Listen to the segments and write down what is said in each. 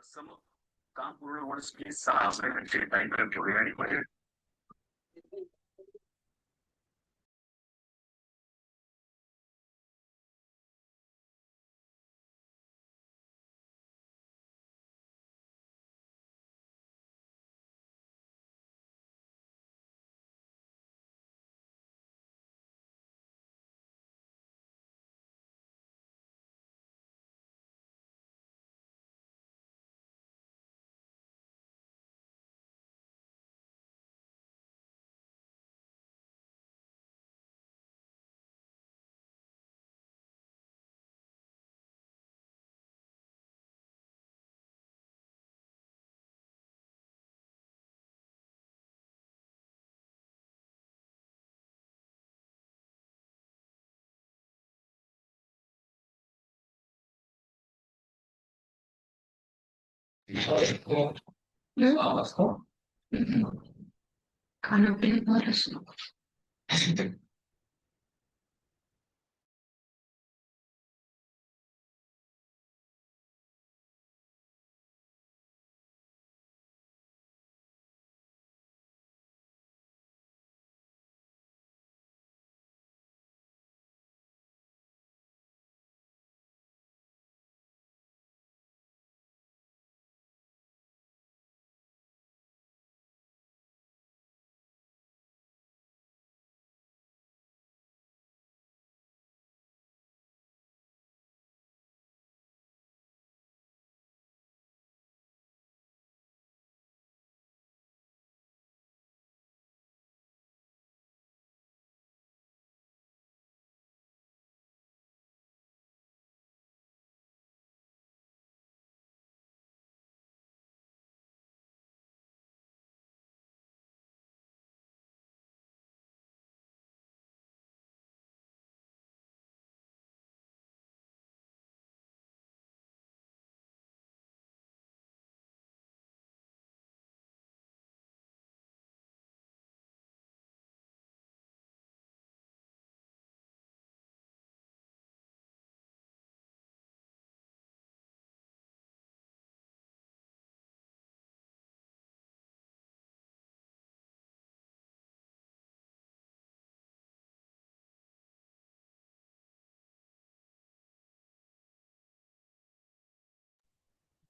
सम काम पूर्ण होण्यासाठी 6 महिन्यांची टाइमलाईन ठेवली आणि म्हणजे खाणं पिणं बरंच.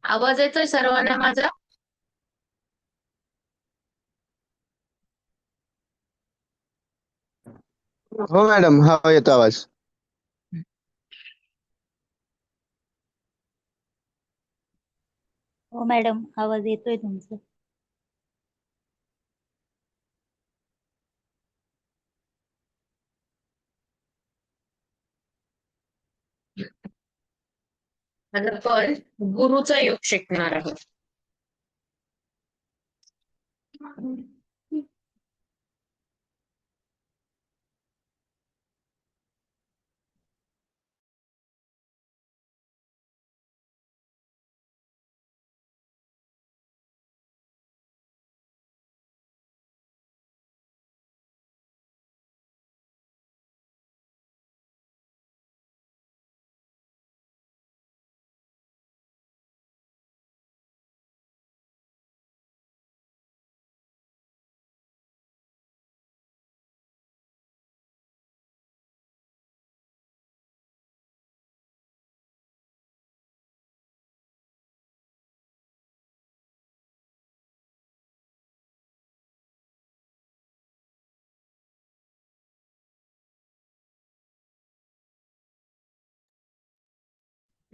आवाज येतोय सर्वांना माझा? हो मॅडम, हा येतो आवाज. हो मॅडम, आवाज येतोय तुमचा. आज आपण गुरुचा योग शिकणार आहोत.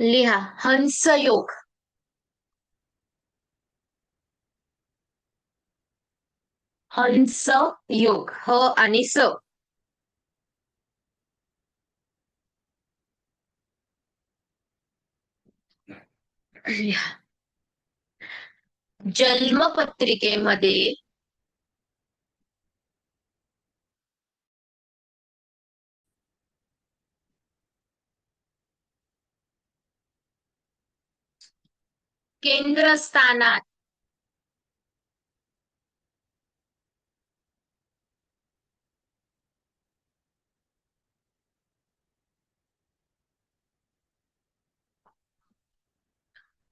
लिहा हंस योग. हंस योग ह आणि स. लिहा. जन्मपत्रिकेमध्ये केंद्रस्थानात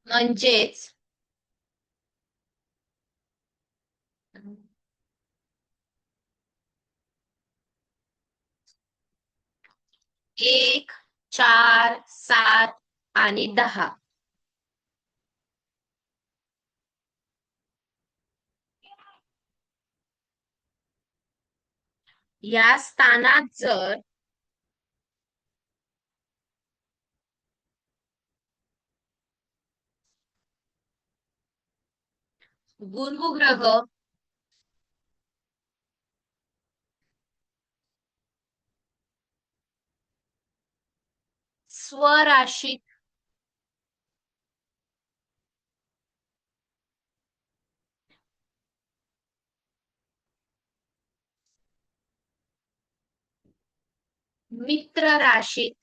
म्हणजेच 1, 4, 7 आणि 10. या स्थानात जर गुरु ग्रह स्वराशीत मित्र राशीत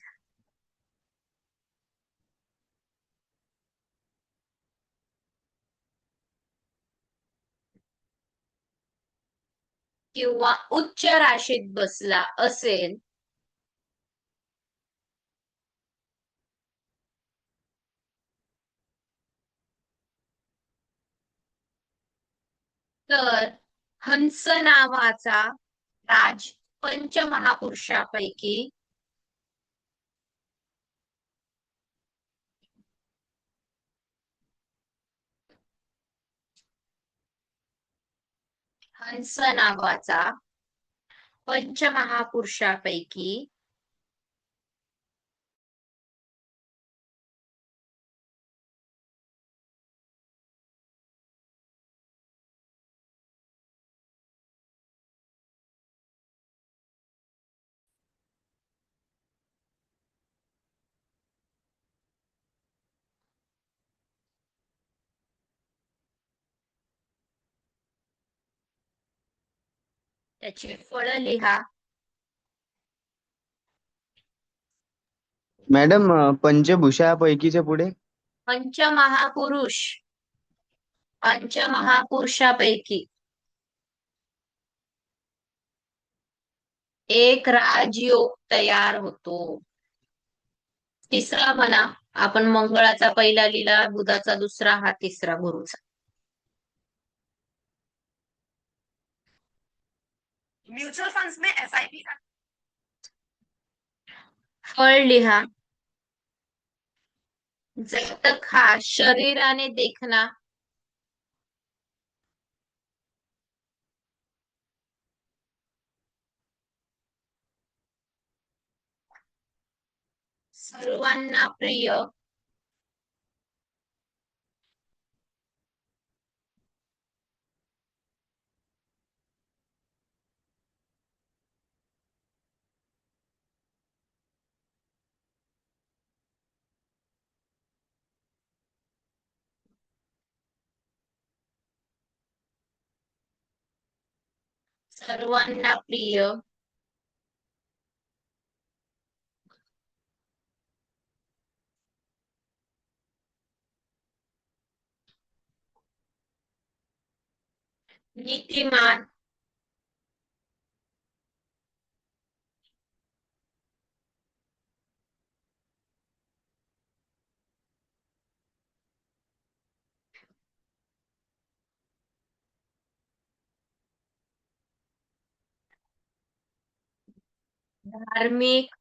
किंवा उच्च राशीत बसला असेल तर हंस नावाचा राज पंचमहापुरुषापैकी हंस नावाचा पंचमहापुरुषापैकी त्याची फळ लिहा. मॅडम पंचभूषापैकीच्या पुढे पंचमहापुरुष पंचमहापुरुषापैकी एक राजयोग तयार होतो. तिसरा म्हणा, आपण मंगळाचा पहिला लिहिला, बुधाचा दुसरा, हा तिसरा गुरुचा. म्युच्युअल फंड्स में एसआईपी का फळ लिहा. जातक हा शरीराने देखना सर्वांना प्रिय सर्वांना प्रिय नीतिमान धार्मिक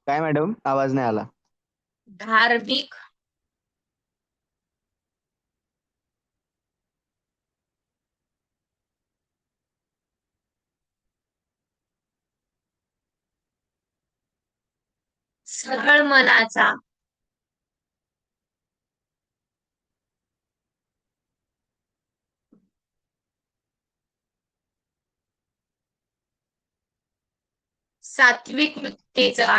काय मॅडम आवाज नाही आला. धार्मिक सरळ मनाचा सात्विक वृत्तीचा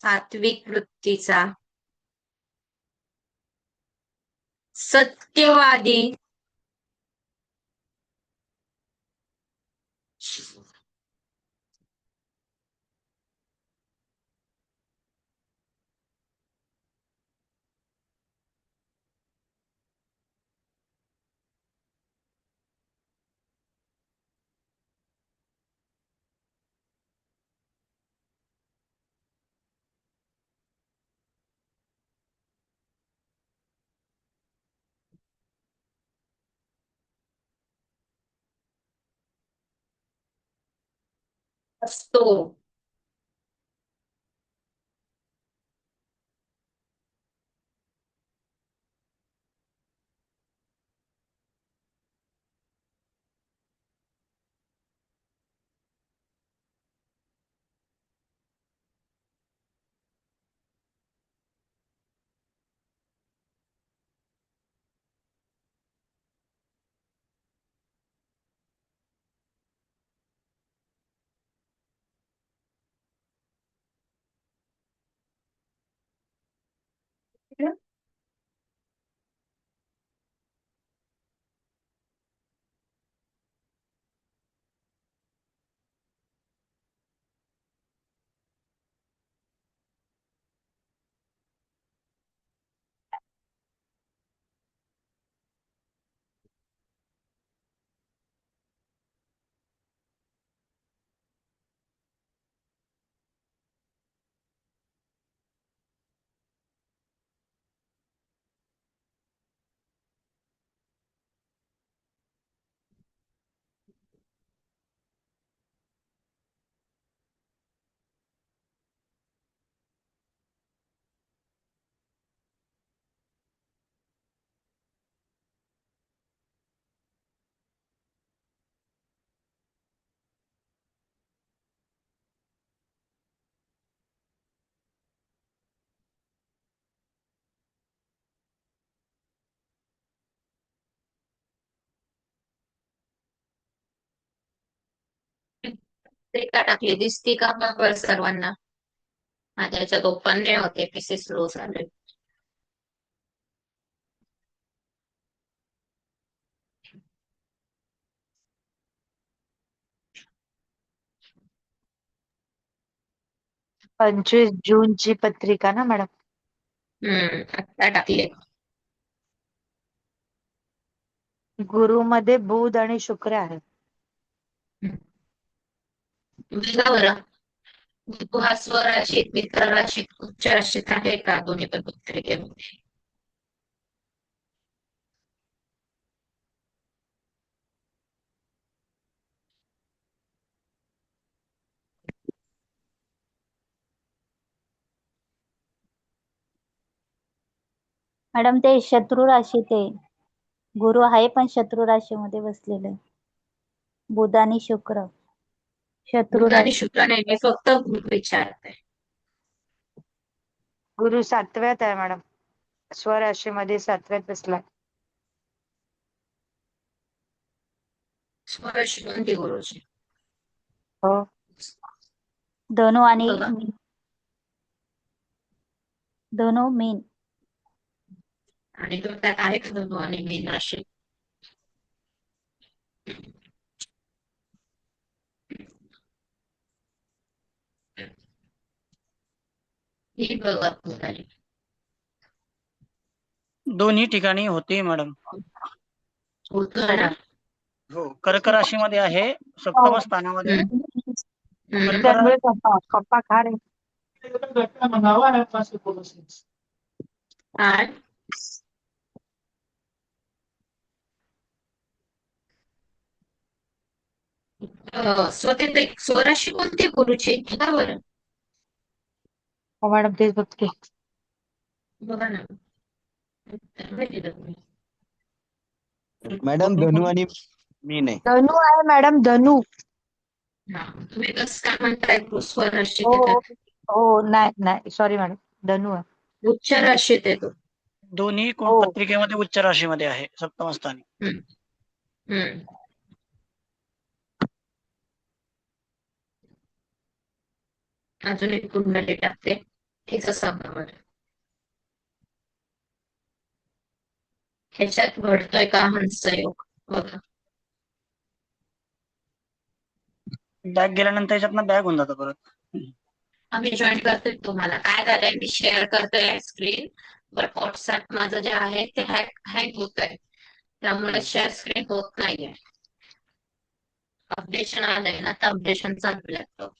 सात्विक वृत्तीचा सत्यवादी असतो. ते का टाकली दिसती का बघ सर्वांना. माझ्या याच्यात ओपन नाही होते, पीसी स्लो झाले. पंचवीस जूनची पत्रिका ना मॅडम? आता टाकले. गुरुमध्ये बुध आणि शुक्र आहे. बघा बरं, गुरु हा स्वराशीत, मित्र राशीत, उच्च राशीत आहे का दोन्ही पण पत्रिकेमध्ये? मॅडम ते शत्रू राशीत आहे. गुरु आहे पण शत्रू राशीमध्ये बसलेलं आहे. बुध आणि शुक्र शत्रू बुध आणि राशी. शुक्र नाही, मी फक्त विचारते. गुरु 7व्यात आहे मॅडम, स्वराशीमध्ये 7व्यात बसलाय. स्वराशी कोणती गुरुची? हो. धनु आणि बघा. धनु मीन. आणि तो त्यात आहे का धनु आणि मीन राशी? ही बघा झाली. दोन्ही ठिकाणी होते मॅडम. होतं ना? हो, कर्क राशीमध्ये आहे, सप्तम स्थानामध्ये. कर्क त्यामुळे पप्पा खा रे. काय? स्वतंत्र स्वराशी कोणती गुरुची बघा बरं. हो मॅडम, तेच बघते. बघा ना. माहिती का तुम्ही? मॅडम धनु आणि मीन आहे. धनु आहे मॅडम, धनु. हा, तुम्ही कसं काय म्हणताय स्वराशी हो त्यात हो, नाही नाही, सॉरी मॅडम, धनु आहे. उच्च राशीत येतो. दोन्ही हो. पत्रिकेमध्ये उच्च राशीमध्ये आहे, सप्तम स्थानी. हम्म. अजून एक कुंडली टाकते, तिचं सांगा. ह्याच्यात घडतोय का हंसयोग बघा. बॅग गेल्यानंतर याच्यातनं बॅग होऊन जातं परत. आम्ही जॉईन करतोय तुम्हाला. काय झालंय, मी शेअर करतोय स्क्रीन, बट व्हॉट्सअप माझं जे आहे ते हँग होत आहे, त्यामुळे शेअर स्क्रीन होत नाहीये. अपडेशन आलंय ना, तर अपडेशन चालू लॅपटॉप.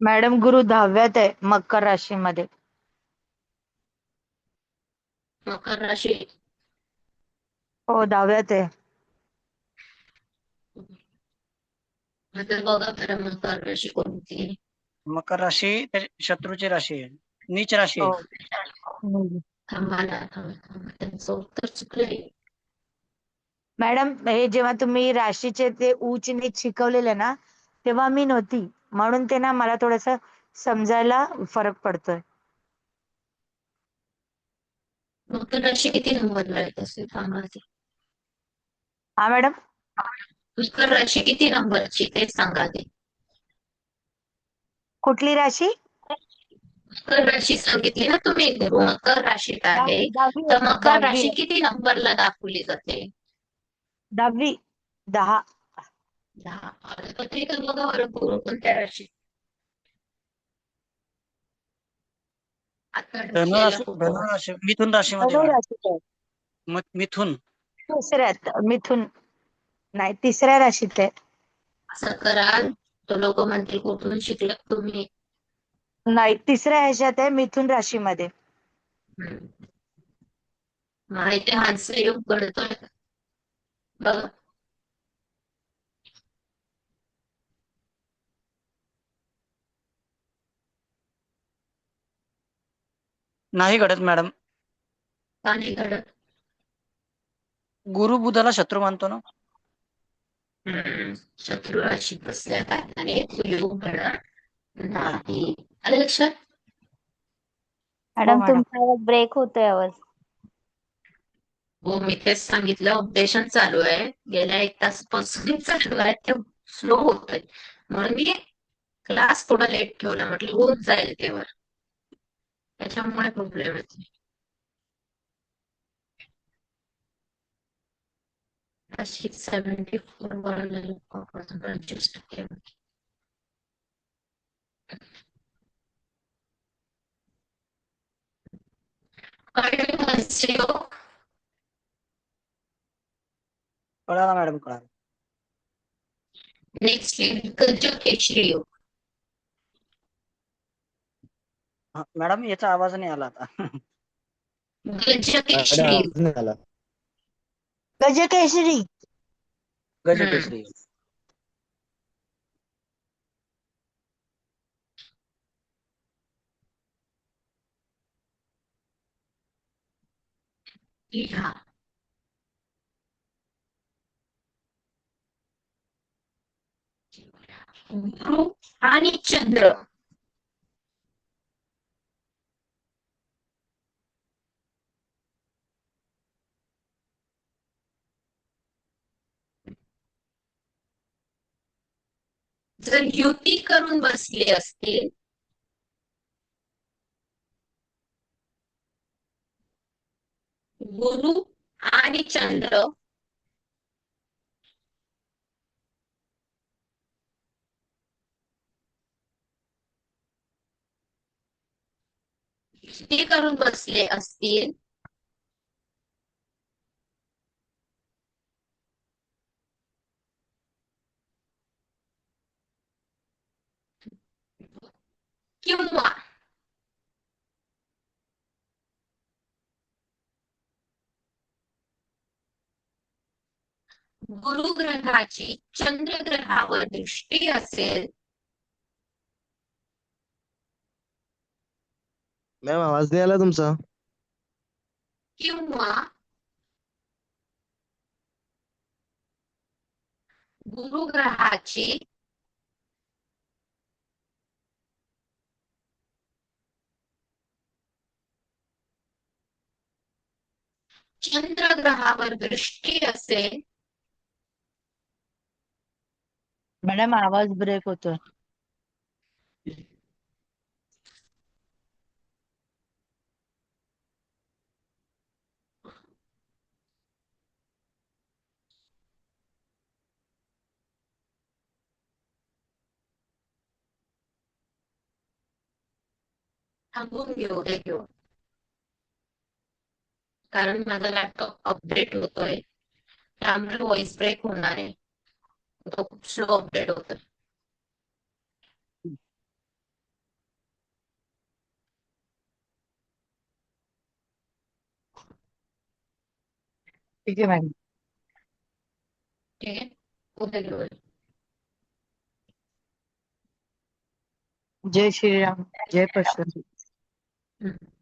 मॅडम गुरु 10व्यात आहे, मकर राशीमध्ये. मकर राशी. हो, 10व्यात आहे. आता बघा बरं मकर राशी कोणती आहे. मकर राशी शत्रूची राशी आहे, नीच राशी हो. आहे. थांबा ना, थांबा. त्यांचं उत्तर चुकलंय. मॅडम हे जेव्हा तुम्ही राशीचे ते उच नीच शिकवलेले ना तेव्हा मी नव्हती, म्हणून ते ना मला थोडस समजायला फरक पडतोय. मकर राशी किती नंबरला येत असेल सांगा ते. हा मॅडम. मकर राशी किती नंबरची ते सांगा ते. कुठली राशी? मकर राशी सांगितली ना तुम्ही, गुरु मकर राशीत आहे, दहावी तर मकर दहावी राशी किती नंबरला दाखवली जाते? 10वी. 10. 10. पत्रिका बघा बरं, गुरु कोणत्या राशीत. आता टाकलेला फोटो. धनुराशी, मिथुन राशीमध्ये धनु मॅडम. राशीत आहे. मिथुन. तिसऱ्यात मिथुन. नाही, तिसऱ्या राशीत आहे. असं कराल तर लोक म्हणतील कुठून शिकलात तुम्ही. नाही, तिसऱ्या ह्याच्यात आहे, मिथुन राशीमध्ये. माहिती हास्य योग घडतोय बघा. नाही घडत मॅडम. का नाही घडत? गुरु बुधाला शत्रू मानतो ना. शत्रू राशीत बसल्या कारणाने तो योग घडत नाही. आलं लक्षात? Madam madam. तुमचा आवाज ब्रेक होतोय आवाज. हो, मी तेच सांगितलं, ऑपरेशन चालू आहे, गेल्या 1 तासापासून चालू आहे, ते स्लो होतंय, म्हणून मी क्लास थोडा लेट ठेवला, म्हटलं होऊन जाईल तेव्हा, त्याच्यामुळे प्रॉब्लेम येतो. 74 वाढलेलं 25%. कळलं हास्य योग? कळाला मॅडम, कळाला. नेक्स्ट गजकेसरी योग. मॅडम याचा आवाज नाही आला आता. गजकेसरी योग. आवाज नाही आला. गजकेसरी. गजकेसरी. लिहा. गुरु आणि चंद्र जर युती करून बसले असतील गुरु आणि चंद्र युती करून बसले असतील किंवा गुरु ग्रहाची चंद्र ग्रहावर दृष्टी असेल मॅम आवाज नाही आला तुमचा. किंवा गुरु ग्रहाची चंद्र ग्रहावर दृष्टी असेल मॅडम आवाज ब्रेक होतोय. थांबून घेऊ दे घेऊ, कारण माझा लॅपटॉप अपडेट होतोय, त्यामुळे व्हॉइस ब्रेक होणार आहे, तो खूप स्लो अपडेट होतोय. ठीक आहे मॅडम. ठीक आहे, उद्या घेऊया. जय श्रीराम, जय परशुराम. हम्म.